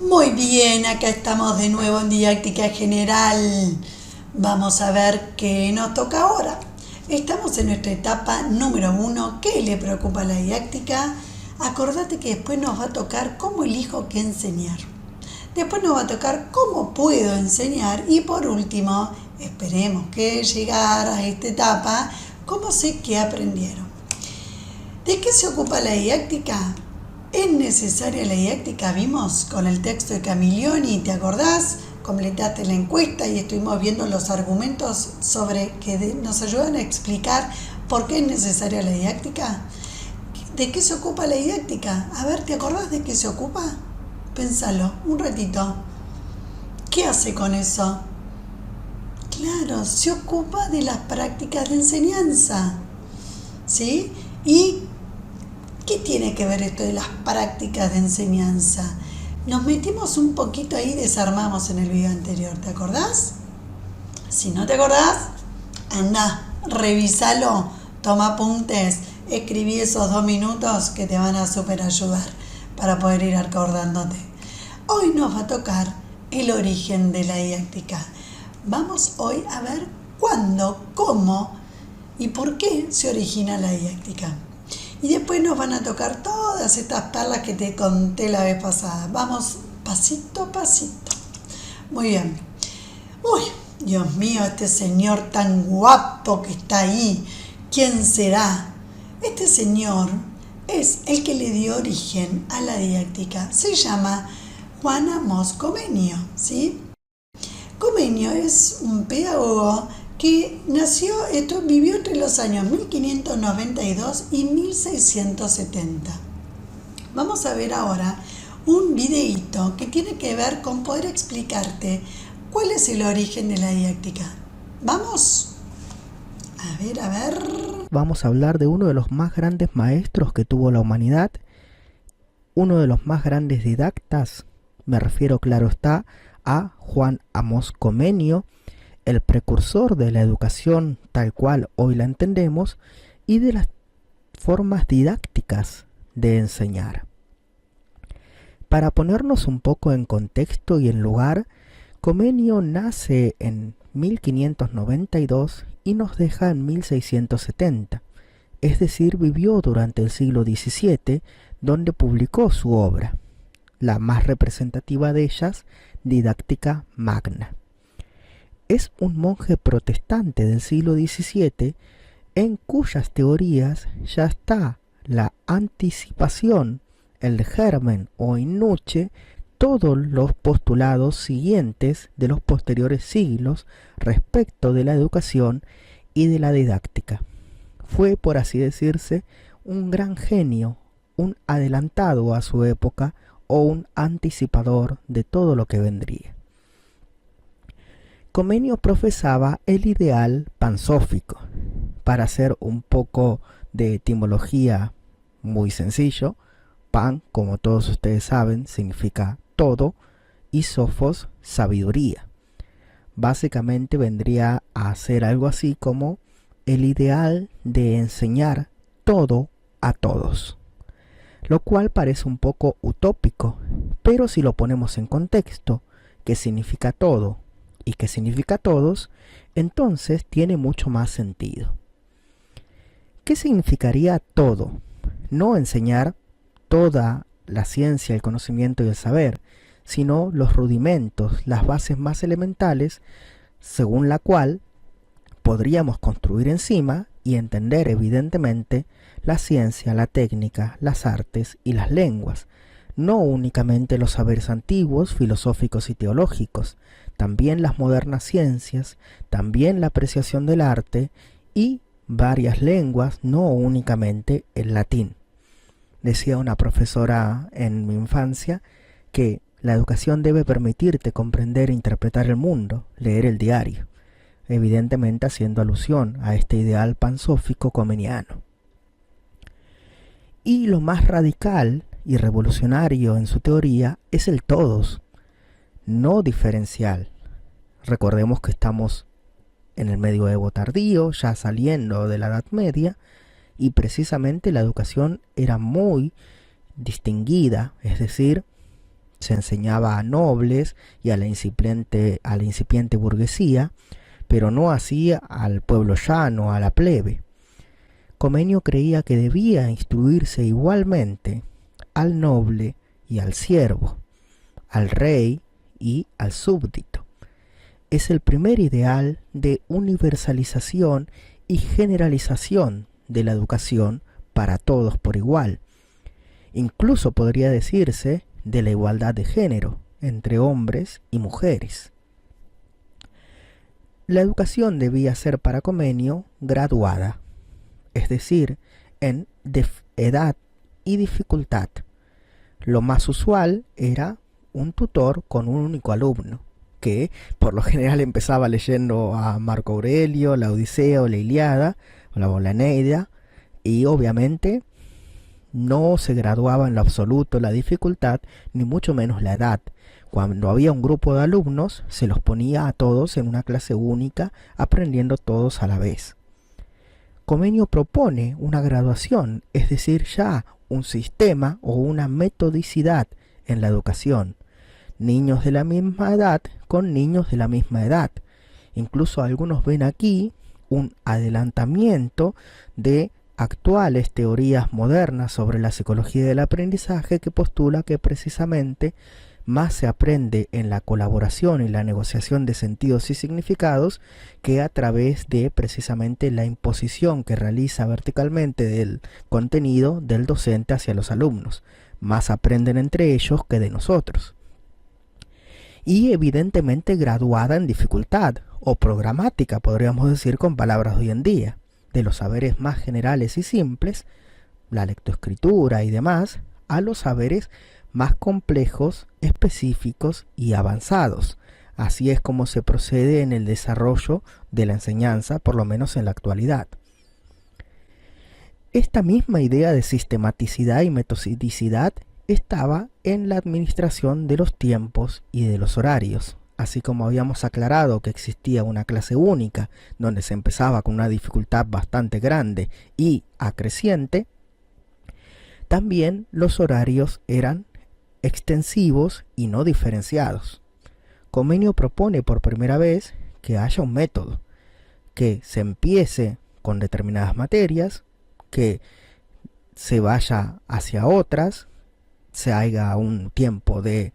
Muy bien, acá estamos de nuevo en Didáctica General. Vamos a ver qué nos toca ahora. Estamos en nuestra etapa número 1. ¿Qué le preocupa a la didáctica? Acordate que después nos va a tocar cómo elijo qué enseñar. Después nos va a tocar cómo puedo enseñar. Y por último, esperemos que llegar a esta etapa, cómo sé qué aprendieron. ¿De qué se ocupa la didáctica? ¿Es necesaria la didáctica? Vimos con el texto de Camiglioni, ¿te acordás? Completaste la encuesta y estuvimos viendo los argumentos sobre que nos ayudan a explicar por qué es necesaria la didáctica. ¿De qué se ocupa la didáctica? A ver, ¿te acordás de qué se ocupa? Pénsalo, un ratito. ¿Qué hace con eso? Claro, se ocupa de las prácticas de enseñanza, ¿sí? ¿Y qué tiene que ver esto de las prácticas de enseñanza? Nos metimos un poquito ahí, desarmamos en el video anterior, ¿te acordás? Si no te acordás, anda, revísalo, toma apuntes, escribí esos 2 minutos que te van a súper ayudar para poder ir acordándote. Hoy nos va a tocar el origen de la didáctica. Vamos hoy a ver cuándo, cómo y por qué se origina la didáctica. Y después nos van a tocar todas estas perlas que te conté la vez pasada. Vamos pasito a pasito. Muy bien. Uy, Dios mío, este señor tan guapo que está ahí. ¿Quién será? Este señor es el que le dio origen a la didáctica. Se llama Juan Amós Comenio, ¿sí? Comenio es un pedagogo que vivió entre los años 1592 y 1670. Vamos a ver ahora un videíto que tiene que ver con poder explicarte cuál es el origen de la didáctica. ¿Vamos? A ver. Vamos a hablar de uno de los más grandes maestros que tuvo la humanidad, uno de los más grandes didactas, me refiero, claro está, a Juan Amós Comenio, el precursor de la educación tal cual hoy la entendemos y de las formas didácticas de enseñar. Para ponernos un poco en contexto y en lugar, Comenio nace en 1592 y nos deja en 1670, es decir, vivió durante el siglo XVII, donde publicó su obra, la más representativa de ellas, Didáctica Magna. Es un monje protestante del siglo XVII en cuyas teorías ya está la anticipación, el germen o in nuce, todos los postulados siguientes de los posteriores siglos respecto de la educación y de la didáctica. Fue, por así decirse, un gran genio, un adelantado a su época o un anticipador de todo lo que vendría. Comenio profesaba el ideal pansófico. Para hacer un poco de etimología muy sencillo, pan, como todos ustedes saben, significa todo, y sofos, sabiduría. Básicamente vendría a ser algo así como el ideal de enseñar todo a todos, lo cual parece un poco utópico, pero si lo ponemos en contexto, que significa todo y que significa todos, entonces tiene mucho más sentido. ¿Qué significaría todo? No enseñar toda la ciencia, el conocimiento y el saber, sino los rudimentos, las bases más elementales, según la cual podríamos construir encima y entender evidentemente la ciencia, la técnica, las artes y las lenguas, no únicamente los saberes antiguos, filosóficos y teológicos, también las modernas ciencias, también la apreciación del arte y varias lenguas, no únicamente el latín. Decía una profesora en mi infancia que la educación debe permitirte comprender e interpretar el mundo, leer el diario, evidentemente haciendo alusión a este ideal pansófico comeniano. Y lo más radical y revolucionario en su teoría es el todos, no diferencial. Recordemos que estamos en el medioevo tardío, ya saliendo de la Edad Media, y precisamente la educación era muy distinguida, es decir, se enseñaba a nobles y a la incipiente burguesía, pero no así al pueblo llano, a la plebe. Comenio creía que debía instruirse igualmente al noble y al siervo, al rey y al súbdito. Es el primer ideal de universalización y generalización de la educación para todos por igual. Incluso podría decirse de la igualdad de género entre hombres y mujeres. La educación debía ser para Comenio graduada, es decir, en edad y dificultad. Lo más usual era un tutor con un único alumno, que por lo general empezaba leyendo a Marco Aurelio, la Odisea o la Ilíada, o la Eneida, y obviamente no se graduaba en lo absoluto la dificultad, ni mucho menos la edad. Cuando había un grupo de alumnos, se los ponía a todos en una clase única, aprendiendo todos a la vez. Comenio propone una graduación, es decir, ya un sistema o una metodicidad en la educación. Niños de la misma edad con niños de la misma edad. Incluso algunos ven aquí un adelantamiento de actuales teorías modernas sobre la psicología del aprendizaje, que postula que precisamente más se aprende en la colaboración y la negociación de sentidos y significados que a través de precisamente la imposición que realiza verticalmente del contenido del docente hacia los alumnos. Más aprenden entre ellos que de nosotros. Y evidentemente graduada en dificultad, o programática, podríamos decir con palabras de hoy en día, de los saberes más generales y simples, la lectoescritura y demás, a los saberes más complejos, específicos y avanzados. Así es como se procede en el desarrollo de la enseñanza, por lo menos en la actualidad. Esta misma idea de sistematicidad y metodicidad estaba en la administración de los tiempos y de los horarios. Así como habíamos aclarado que existía una clase única, donde se empezaba con una dificultad bastante grande y acreciente, también los horarios eran extensivos y no diferenciados. Comenio propone por primera vez que haya un método, que se empiece con determinadas materias, que se vaya hacia otras, se haga un tiempo de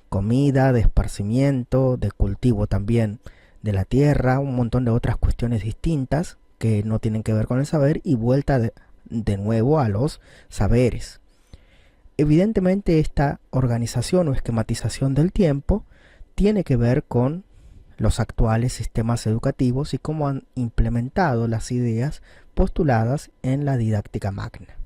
comida, de esparcimiento, de cultivo también de la tierra, un montón de otras cuestiones distintas que no tienen que ver con el saber, y vuelta de nuevo a los saberes. Evidentemente esta organización o esquematización del tiempo tiene que ver con los actuales sistemas educativos y cómo han implementado las ideas postuladas en la didáctica magna.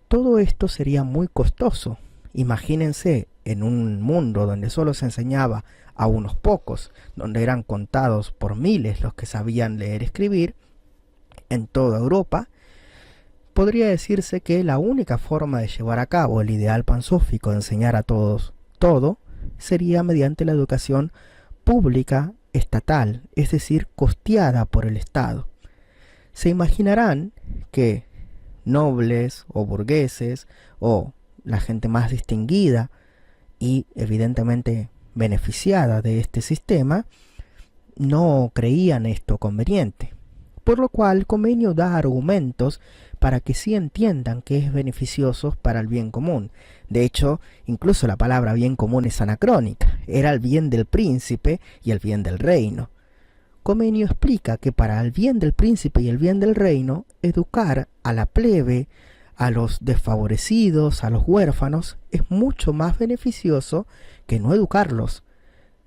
Todo esto sería muy costoso. Imagínense en un mundo donde solo se enseñaba a unos pocos, donde eran contados por miles los que sabían leer y escribir, en toda Europa. Podría decirse que la única forma de llevar a cabo el ideal pansófico de enseñar a todos todo sería mediante la educación pública estatal, es decir, costeada por el Estado. Se imaginarán que nobles o burgueses o la gente más distinguida y evidentemente beneficiada de este sistema no creían esto conveniente, por lo cual Comenio da argumentos para que sí entiendan que es beneficioso para el bien común. De hecho, incluso la palabra bien común es anacrónica, era el bien del príncipe y el bien del reino. Comenio explica que para el bien del príncipe y el bien del reino, educar a la plebe, a los desfavorecidos, a los huérfanos, es mucho más beneficioso que no educarlos.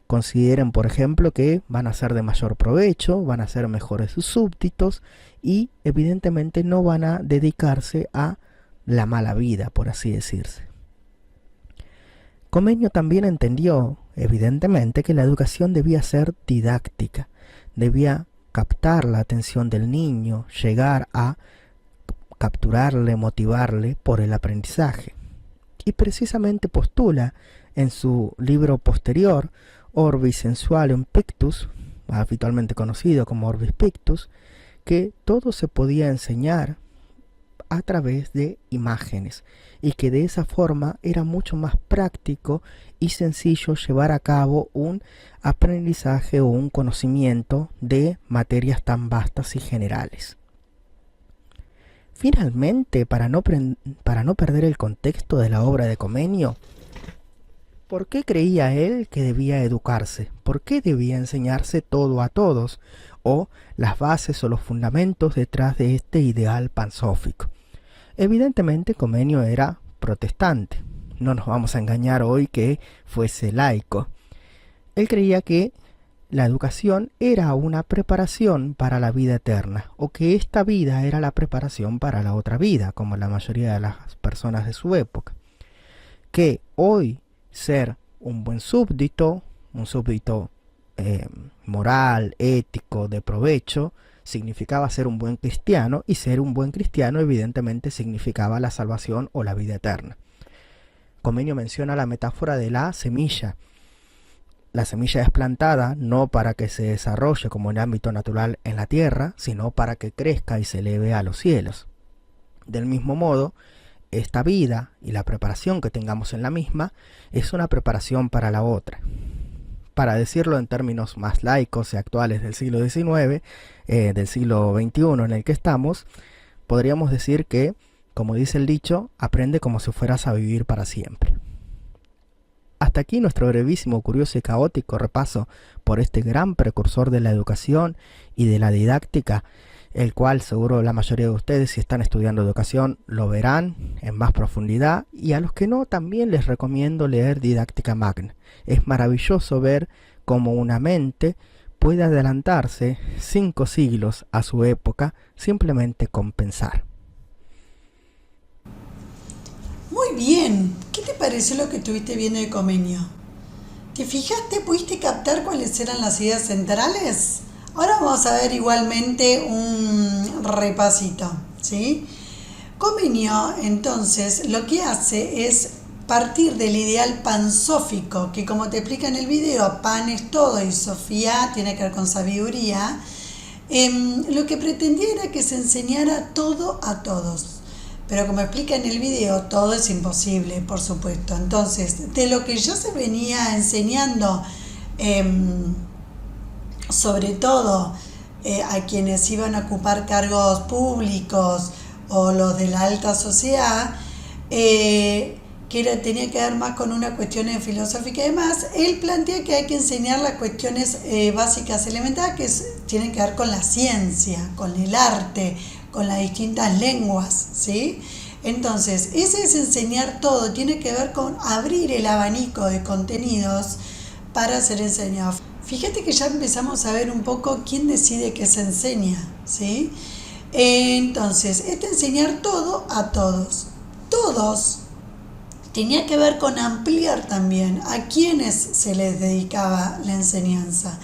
Consideren, por ejemplo, que van a ser de mayor provecho, van a ser mejores sus súbditos y evidentemente no van a dedicarse a la mala vida, por así decirse. Comenio también entendió, evidentemente, que la educación debía ser didáctica, debía captar la atención del niño, llegar a capturarle, motivarle por el aprendizaje. Y precisamente postula en su libro posterior, Orbis Sensualem Pictus, habitualmente conocido como Orbis Pictus, que todo se podía enseñar a través de imágenes y que de esa forma era mucho más práctico y sencillo llevar a cabo un aprendizaje o un conocimiento de materias tan vastas y generales. Finalmente, para no perder el contexto de la obra de Comenio, ¿por qué creía él que debía educarse? ¿Por qué debía enseñarse todo a todos? O las bases o los fundamentos detrás de este ideal pansófico. Evidentemente Comenio era protestante. No nos vamos a engañar hoy que fuese laico. Él creía que la educación era una preparación para la vida eterna, o que esta vida era la preparación para la otra vida, como la mayoría de las personas de su época. Que hoy ser un buen súbdito, un súbdito moral, ético, de provecho, significaba ser un buen cristiano, y ser un buen cristiano evidentemente significaba la salvación o la vida eterna. Comenio menciona la metáfora de la semilla. La semilla es plantada no para que se desarrolle como en el ámbito natural en la tierra, sino para que crezca y se eleve a los cielos. Del mismo modo, esta vida y la preparación que tengamos en la misma es una preparación para la otra. Para decirlo en términos más laicos y actuales del siglo XIX, del siglo XXI en el que estamos, podríamos decir que, como dice el dicho, aprende como si fueras a vivir para siempre. Hasta aquí nuestro brevísimo, curioso y caótico repaso por este gran precursor de la educación y de la didáctica, el cual seguro la mayoría de ustedes, si están estudiando educación, lo verán en más profundidad, y a los que no, también les recomiendo leer Didáctica Magna. Es maravilloso ver cómo una mente puede adelantarse 5 siglos a su época simplemente con pensar. Muy bien, ¿qué te pareció lo que estuviste viendo de Comenio? ¿Te fijaste, pudiste captar cuáles eran las ideas centrales? Ahora vamos a ver igualmente un repasito, ¿sí? Comenio, entonces, lo que hace es partir del ideal pansófico, que como te explica en el video, pan es todo y Sofía tiene que ver con sabiduría. Lo que pretendía era que se enseñara todo a todos. Pero como explica en el video, todo es imposible, por supuesto. Entonces, de lo que ya se venía enseñando, sobre todo a quienes iban a ocupar cargos públicos o los de la alta sociedad, tenía que ver más con una cuestión filosófica y demás, él plantea que hay que enseñar las cuestiones básicas elementales que tienen que ver con la ciencia, con el arte, con las distintas lenguas, ¿sí? Entonces, ese es enseñar todo, tiene que ver con abrir el abanico de contenidos para ser enseñado. Fíjate que ya empezamos a ver un poco quién decide qué se enseña, ¿sí? Entonces, enseñar todo a todos. Todos. Tenía que ver con ampliar también a quienes se les dedicaba la enseñanza.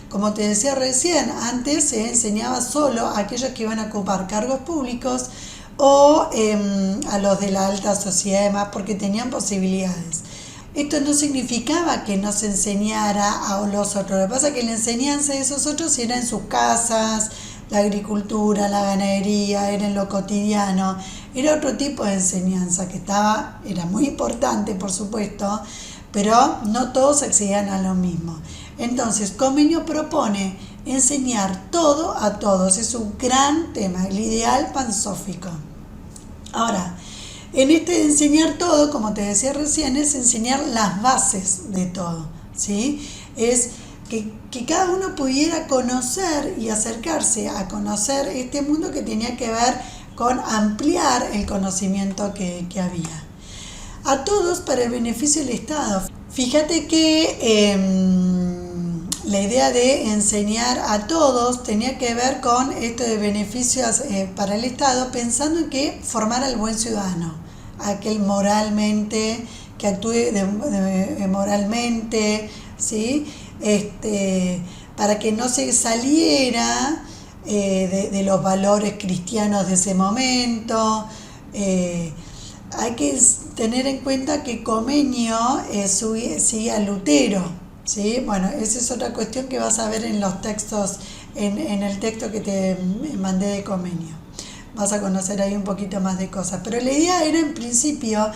Como te decía recién, antes se enseñaba solo a aquellos que iban a ocupar cargos públicos o a los de la alta sociedad y demás, porque tenían posibilidades. Esto no significaba que no se enseñara a los otros. Lo que pasa es que la enseñanza de esos otros era en sus casas, la agricultura, la ganadería, era en lo cotidiano. Era otro tipo de enseñanza que era muy importante, por supuesto, pero no todos accedían a lo mismo. Entonces, Comenio propone enseñar todo a todos. Es un gran tema, el ideal pansófico. Ahora, en este de enseñar todo, como te decía recién, es enseñar las bases de todo, ¿sí? Es que cada uno pudiera conocer y acercarse a conocer este mundo que tenía que ver con ampliar el conocimiento que había. A todos para el beneficio del Estado. Fíjate que la idea de enseñar a todos tenía que ver con esto de beneficios para el Estado, pensando en que formar al buen ciudadano, aquel moralmente, que actúe moralmente, ¿sí? Para que no se saliera de los valores cristianos de ese momento. Hay que tener en cuenta que Comenio sigue a Lutero, ¿sí? Bueno, esa es otra cuestión que vas a ver en los textos, en el texto que te mandé de Comenio. vas a conocer ahí un poquito más de cosas. Pero la idea era en principio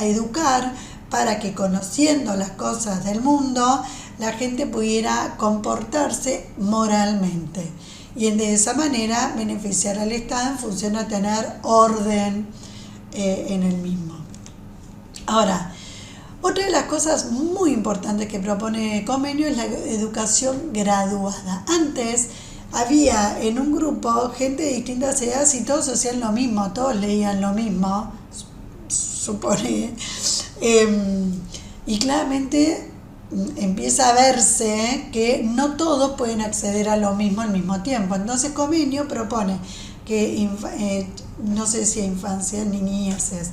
educar para que conociendo las cosas del mundo, la gente pudiera comportarse moralmente. Y de esa manera beneficiar al Estado en función de tener orden en el mismo. Ahora, otra de las cosas muy importantes que propone Comenio es la educación graduada. Antes había en un grupo gente de distintas edades y todos hacían lo mismo, todos leían lo mismo, supone. Y claramente empieza a verse que no todos pueden acceder a lo mismo al mismo tiempo. Entonces Comenio propone que, no sé si a infancia ni niñeces,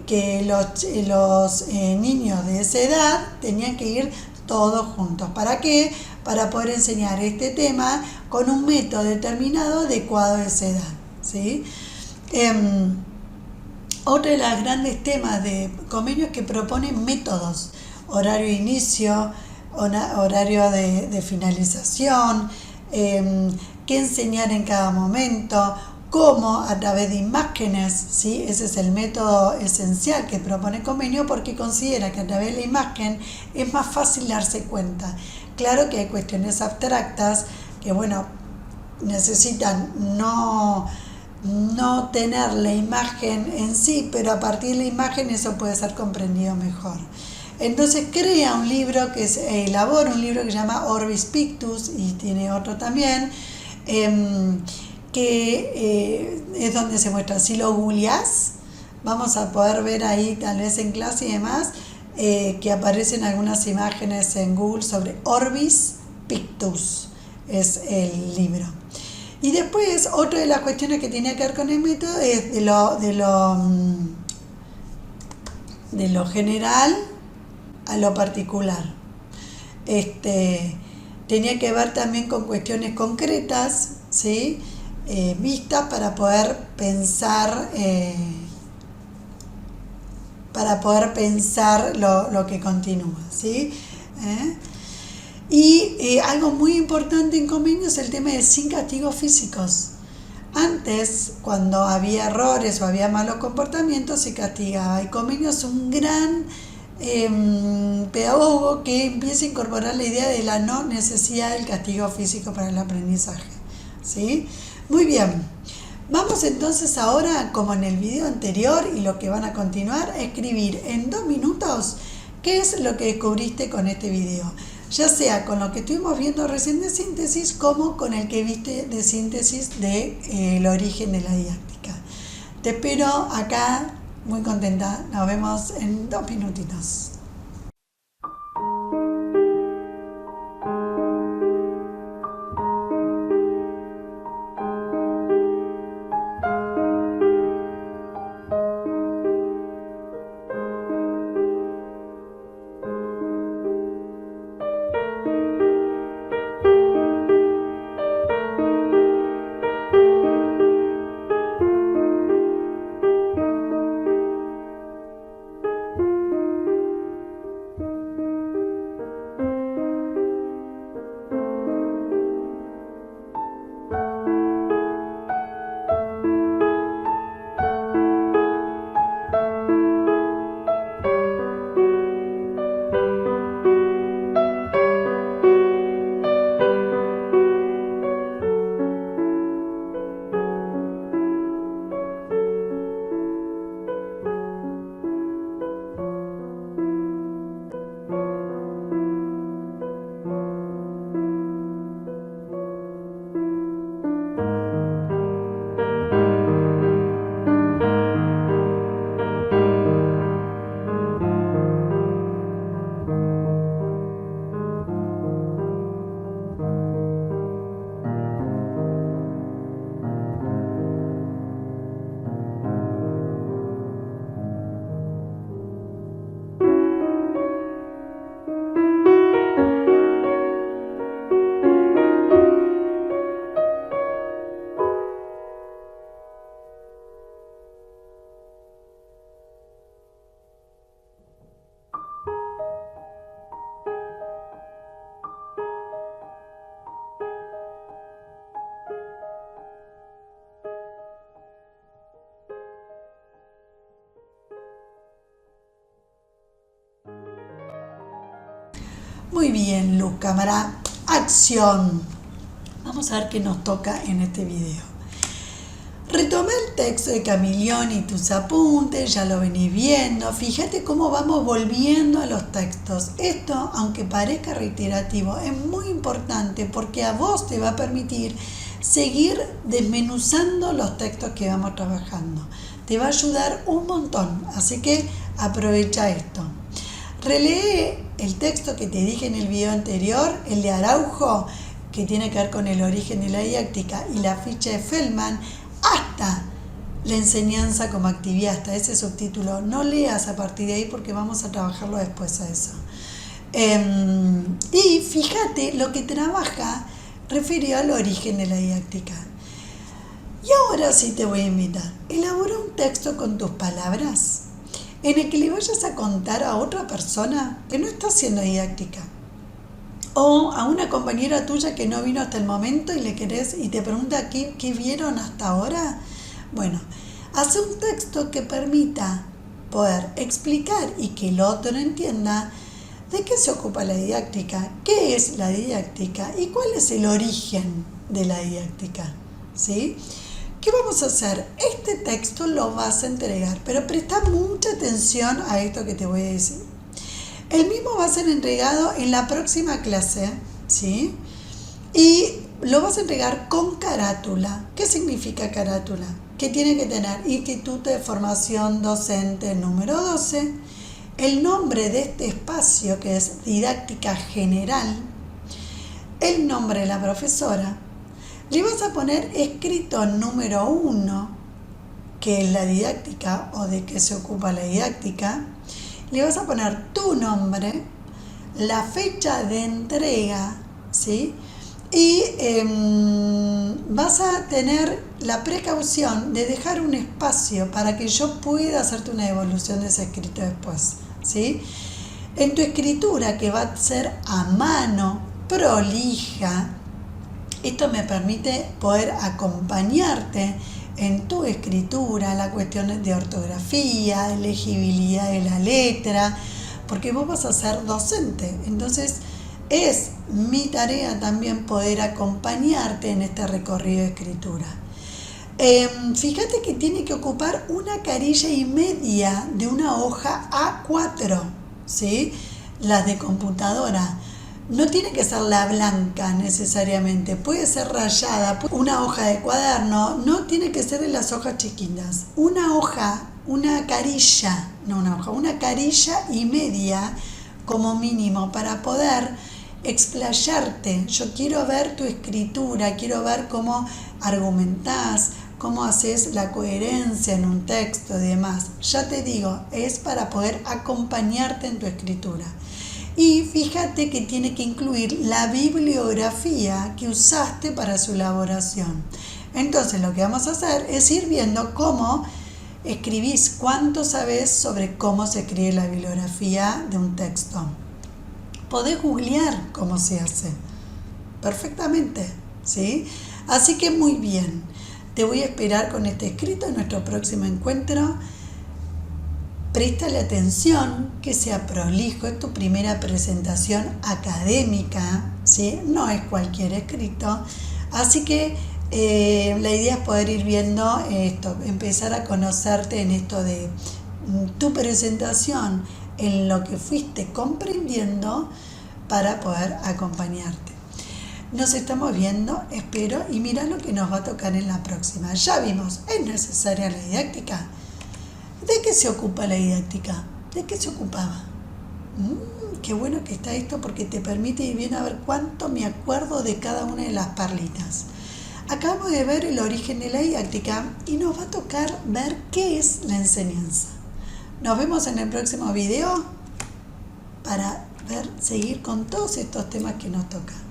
que los niños de esa edad tenían que ir todos juntos. ¿Para qué? Para poder enseñar este tema con un método determinado adecuado a esa edad, ¿sí? Otro de los grandes temas de Comenio es que propone métodos, horario de inicio, horario de finalización, qué enseñar en cada momento, cómo a través de imágenes, ¿sí? Ese es el método esencial que propone Comenio porque considera que a través de la imagen es más fácil darse cuenta. Claro que hay cuestiones abstractas que, bueno, necesitan no tener la imagen en sí, pero a partir de la imagen eso puede ser comprendido mejor. Entonces elabora un libro que se llama Orbis Pictus, y tiene otro también, que es donde se muestra. Si lo googleás, vamos a poder ver ahí, tal vez en clase y demás, que aparecen algunas imágenes en Google sobre Orbis Pictus, es el libro. Y después, otra de las cuestiones que tiene que ver con el método es de lo general a lo particular. Tenía que ver también con cuestiones concretas, ¿sí? Vistas para poder pensar lo que continúa, ¿sí? Y algo muy importante en Comenio es el tema de sin castigos físicos. Antes, cuando había errores o había malos comportamientos, se castigaba. Y Comenio es un gran pedagogo que empieza a incorporar la idea de la no necesidad del castigo físico para el aprendizaje, ¿sí? Muy bien. Vamos entonces ahora, como en el video anterior y lo que van a continuar, a escribir en 2 minutos qué es lo que descubriste con este video. Ya sea con lo que estuvimos viendo recién de síntesis, como con el que viste de síntesis de el origen de la didáctica. Te espero acá, muy contenta. Nos vemos en 2 minutitos. Muy bien, luz, cámara, acción. Vamos a ver qué nos toca en este video. Retomé el texto de Camilión y tus apuntes, ya lo venís viendo. Fíjate cómo vamos volviendo a los textos. Esto, aunque parezca reiterativo, es muy importante porque a vos te va a permitir seguir desmenuzando los textos que vamos trabajando. Te va a ayudar un montón, así que aprovecha esto. Relee el texto que te dije en el video anterior, el de Araujo, que tiene que ver con el origen de la didáctica, y la ficha de Feldman, hasta la enseñanza como actividad, hasta ese subtítulo. No leas a partir de ahí porque vamos a trabajarlo después a eso. Y fíjate lo que trabaja referido al origen de la didáctica. Y ahora sí te voy a invitar. Elabora un texto con tus palabras en el que le vayas a contar a otra persona que no está haciendo didáctica, o a una compañera tuya que no vino hasta el momento y le querés y te pregunta ¿qué vieron hasta ahora? Bueno, hace un texto que permita poder explicar y que el otro entienda de qué se ocupa la didáctica, qué es la didáctica y cuál es el origen de la didáctica, ¿sí? ¿Qué vamos a hacer? Este texto lo vas a entregar, pero presta mucha atención a esto que te voy a decir. El mismo va a ser entregado en la próxima clase, ¿sí? Y lo vas a entregar con carátula. ¿Qué significa carátula? Que tiene que tener Instituto de Formación Docente número 12, el nombre de este espacio, que es Didáctica General, el nombre de la profesora. Le vas a poner escrito número 1, que es la didáctica o de qué se ocupa la didáctica. Le vas a poner tu nombre, la fecha de entrega, ¿sí? Y vas a tener la precaución de dejar un espacio para que yo pueda hacerte una devolución de ese escrito después, ¿sí? En tu escritura, que va a ser a mano, prolija, esto me permite poder acompañarte en tu escritura, la cuestión de ortografía, de legibilidad de la letra, porque vos vas a ser docente. Entonces es mi tarea también poder acompañarte en este recorrido de escritura. Fíjate que tiene que ocupar una carilla y media de una hoja A4, ¿sí? Las de computadora. No tiene que ser la blanca necesariamente, puede ser rayada. Una hoja de cuaderno no tiene que ser de las hojas chiquitas. Una hoja, una carilla y media como mínimo para poder explayarte. Yo quiero ver tu escritura, quiero ver cómo argumentás, cómo haces la coherencia en un texto y demás. Ya te digo, es para poder acompañarte en tu escritura. Y fíjate que tiene que incluir la bibliografía que usaste para su elaboración. Entonces lo que vamos a hacer es ir viendo cómo escribís, cuánto sabés sobre cómo se escribe la bibliografía de un texto. Podés googlear cómo se hace perfectamente, ¿sí? Así que muy bien, te voy a esperar con este escrito en nuestro próximo encuentro. Préstale atención, que sea prolijo, es tu primera presentación académica, ¿sí? No es cualquier escrito, así que la idea es poder ir viendo esto, empezar a conocerte en esto de tu presentación, en lo que fuiste comprendiendo para poder acompañarte. Nos estamos viendo, espero, y mira lo que nos va a tocar en la próxima. Ya vimos, ¿es necesaria la didáctica? ¿De qué se ocupa la didáctica? ¿De qué se ocupaba? Qué bueno que está esto porque te permite ir bien a ver cuánto me acuerdo de cada una de las perlitas. Acabamos de ver el origen de la didáctica y nos va a tocar ver qué es la enseñanza. Nos vemos en el próximo video para seguir con todos estos temas que nos tocan.